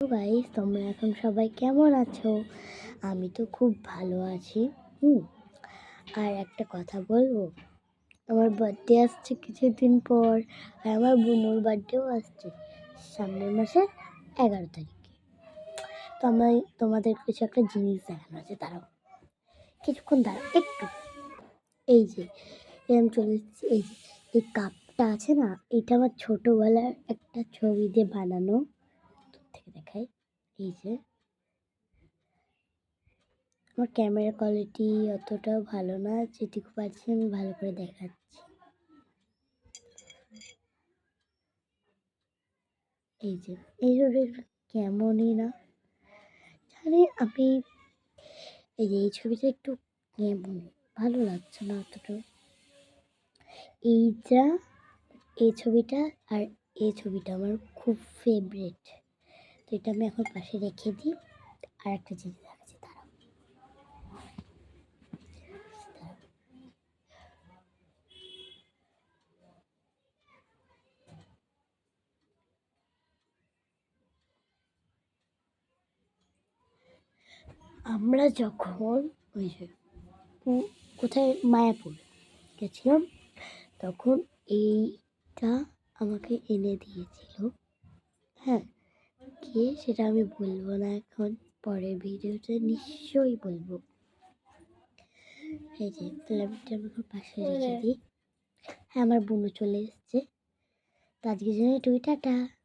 তো গাইস, তোমরা এখন সবাই কেমন আছো? আমি তো খুব ভালো আছি। হুম আর একটা কথা বলবো, আমার বার্থডে আসছে কিছুদিন পর, আর আমার বোনের বার্থডেও আসছে সামনের মাসের 11 তারিখে। তো আমি তোমাদের কিছু একটা জিনিস দেখানো আছে, দাঁড়াও কিছুক্ষণ, দাঁড়াও একটু। এই যে এরকম চলে এসেছি, এই যে এই কাপটা আছে না, এটা আমার ছোটবেলার একটা ছবি দিয়ে বানানো। দূর থেকে দেখাই, এই যে আমার ক্যামেরা কোয়ালিটি অতটাও ভালো না, যেটুকু পারছি আমি ভালো করে দেখাচ্ছি। এই যে এই ছবিটা কেমনই না জানি আমি, এই যে এই ছবিটা একটু কেমন, ভালো লাগছে না অতটা। এইটা, এই ছবিটা আর এই ছবিটা আমার খুব ফেভারিট। তো এটা আমি এখন পাশে রেখে দিই। আর একটা জিনিস দেখাচ্ছি, দাঁড়াও। আমরা যখন ওই যে কোথায় মায়াপুর গেছিলাম, তখন এইটা আমাকে এনে দিয়েছিল। হ্যাঁ, কে সেটা আমি বলবো না এখন, পরের ভিডিওতে নিশ্চয়ই বলবো। এই যে প্লাবটা আমাকে পাশে রেখে দিই। হ্যাঁ, আমার বোনও চলে এসছে। তো আজকের জন্য এটুকুই, টাটা।